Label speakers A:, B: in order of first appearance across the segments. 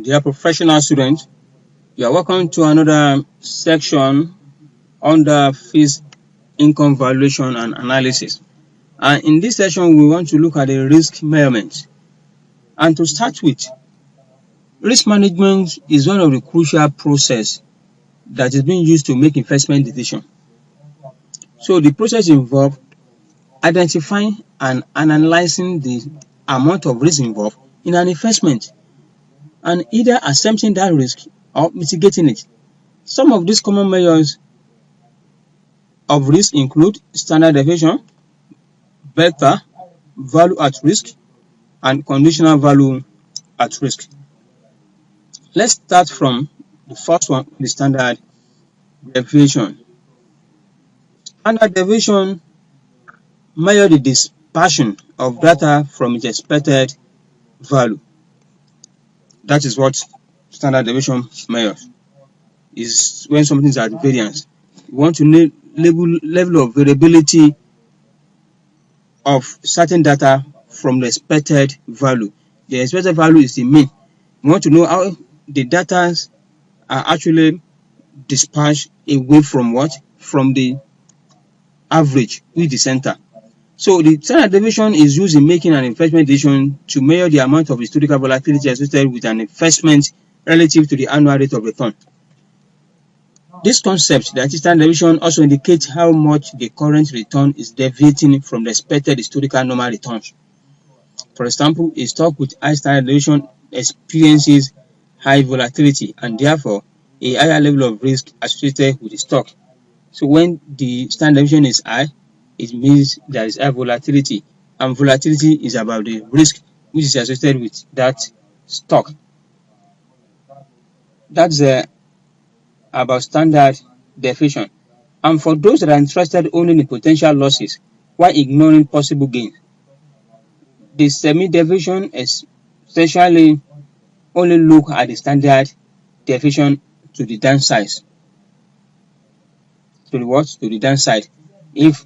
A: Dear professional students, you are welcome to another section under fixed income valuation and analysis. And in this session, we want to look at the risk measurement. And to start with, risk management is one of the crucial processes that is being used to make investment decisions. So the process involves identifying and analyzing the amount of risk involved in an investment, and either accepting that risk or mitigating it. Some of these common measures of risk include standard deviation, beta, value at risk, and conditional value at risk. Let's start from the first one, the standard deviation. Standard deviation measures the dispersion of data from its expected value. That is what standard deviation measures. Is when something is at variance. You want to know level of variability of certain data from the expected value. The expected value is the mean. You want to know how the data are actually dispersed away from what? From the average, with the center. So the standard deviation is used in making an investment decision to measure the amount of historical volatility associated with an investment relative to the annual rate of return. This concept, that is standard deviation, also indicates how much the current return is deviating from the expected historical normal returns. For example, a stock with high standard deviation experiences high volatility and therefore a higher level of risk associated with the stock. So when the standard deviation is high, it means there is high volatility, and volatility is about the risk which is associated with that stock. That's about standard deviation. And for those that are interested only in potential losses while ignoring possible gains, the semi-deviation is essentially only look at the standard deviation to the downside. To the what? To the downside. If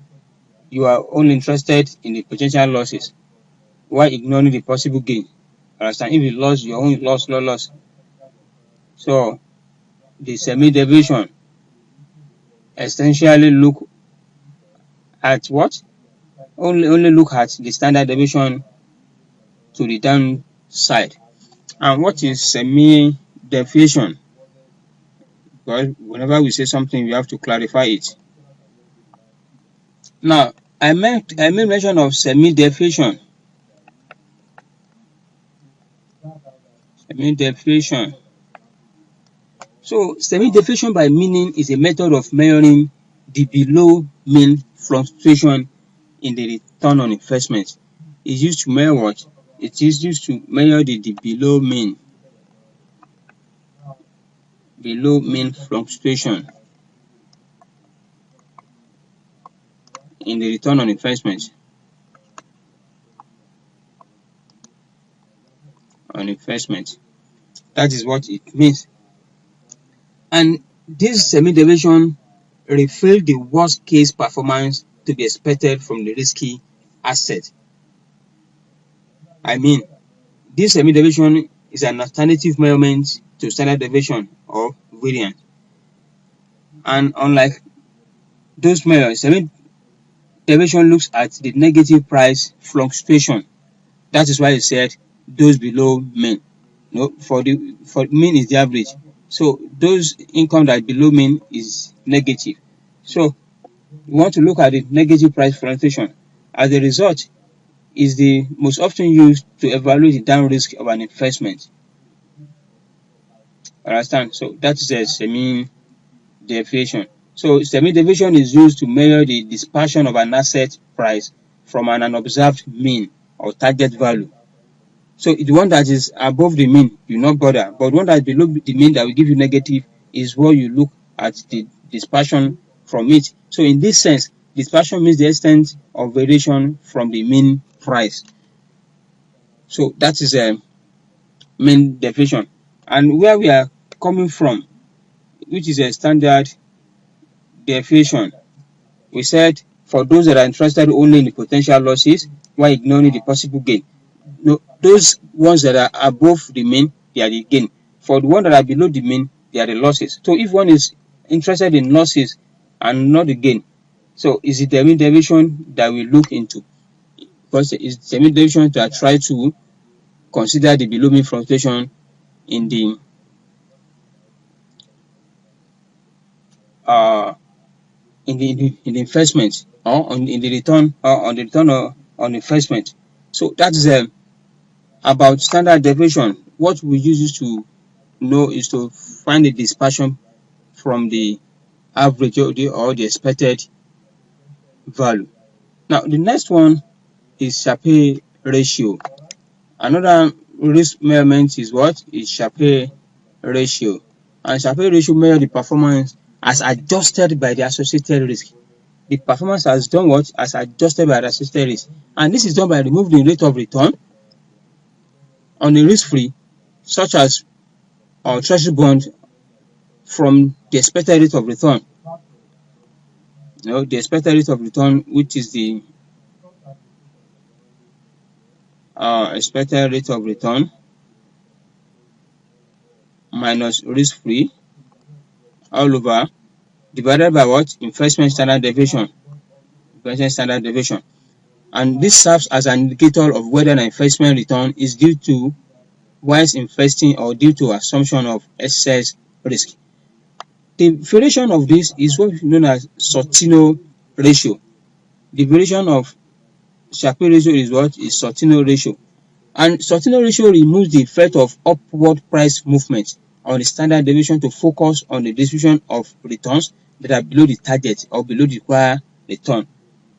A: you are only interested in the potential losses while ignoring the possible gain. Understand? If you lost, you only loss. So the semi-deviation essentially look at what? Only look at the standard deviation to the downside. And what is semi-deviation? Because whenever we say something, we have to clarify it. Now, I made mention of semi-deviation. Semi-deviation. So, semi-deviation by meaning is a method of measuring the below mean fluctuation in the return on investment. It's used to measure what? It is used to measure the below mean fluctuation in the return on investment. That is what it means. And this semi-deviation reflects the worst case performance to be expected from the risky asset. I mean, this semi-deviation is an alternative measurement to standard deviation or variance. And unlike those measures, semi-deviation looks at the negative price fluctuation. That is why it said those below mean. No, for mean is the average. So those income that below mean is negative. So we want to look at the negative price fluctuation. As a result, is the most often used to evaluate the down risk of an investment. Understand? So that is a semi-deviation. So semi-deviation is used to measure the dispersion of an asset price from an unobserved mean or target value. So the one that is above the mean, you not bother. But one that is below the mean that will give you negative is where you look at the dispersion from it. So in this sense, dispersion means the extent of variation from the mean price. So that is a mean deviation. And where we are coming from, which is a standard deviation, we said for those that are interested only in the potential losses while ignoring the possible gain. No, those ones that are above the mean, they are the gain. For the one that are below the mean, they are the losses. So if one is interested in losses and not the gain, so is it the mean deviation that we look into, because it's the mean deviation that try to consider the below mean fluctuation in the investment, or in the return, or on the return on investment. So that's about standard deviation. What we use to know is to find the dispersion from the average or the expected value. Now the next one is Sharpe ratio. Another risk measurement is what? Is Sharpe ratio. And Sharpe ratio measures the performance as adjusted by the associated risk. The performance has done what? As adjusted by the associated risk. And this is done by removing the rate of return on the risk-free, such as treasury bond, from the expected rate of return. The expected rate of return, which is the expected rate of return minus risk-free all over, divided by what? Investment standard deviation. Investment standard deviation. And this serves as an indicator of whether an investment return is due to wise investing or due to assumption of excess risk. The variation of this is what is known as Sortino ratio. The variation of Sharpe ratio is what? Is Sortino ratio. And Sortino ratio removes the effect of upward price movement on the standard deviation to focus on the distribution of returns that are below the target or below the required return.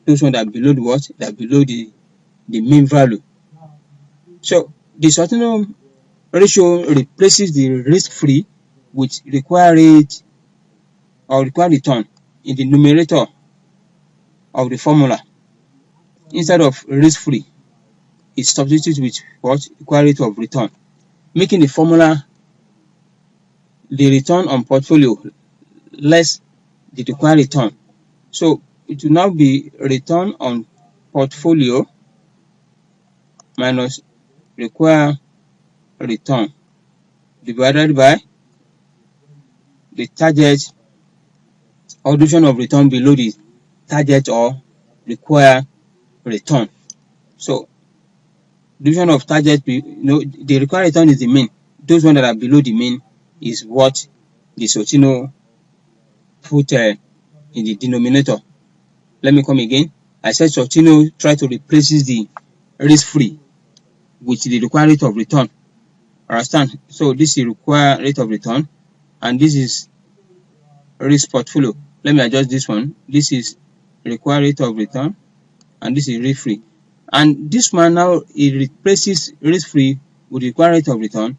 A: Those ones that are below the what? That are below the mean value. So the Sortino ratio replaces the risk-free with required rate or required return in the numerator of the formula. Instead of risk-free, it's substituted with what? Required rate of return, making the formula the return on portfolio less the required return. So it will now be return on portfolio minus required return divided by the target or division of return below the target or required return. So division of target, the required return is the mean. Those ones that are below the mean is what the Sortino put in the denominator. Let me come again. I said Sortino try to replace the risk-free with the required rate of return. Understand? So this is required rate of return, and this is risk portfolio. Let me adjust this one. This is required rate of return, and this is risk-free. And this one now, it replaces risk-free with required rate of return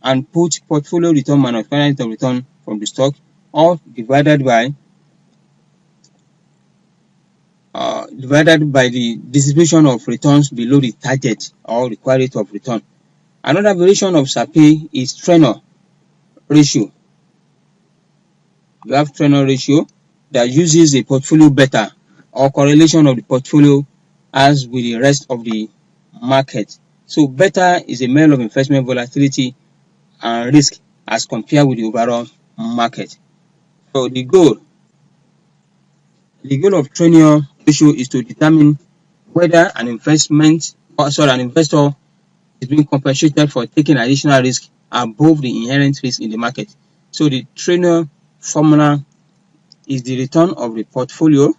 A: and put portfolio return minus required rate of return from the stock, all divided by the distribution of returns below the target or required rate of return. Another variation of Sharpe is Treynor ratio. You have Treynor ratio that uses a portfolio beta or correlation of the portfolio as with the rest of the market. So beta is a measure of investment volatility and risk as compared with the overall market. So the goal of Treynor ratio is to determine whether an investor is being compensated for taking additional risk above the inherent risk in the market. So the Treynor formula is the return of the portfolio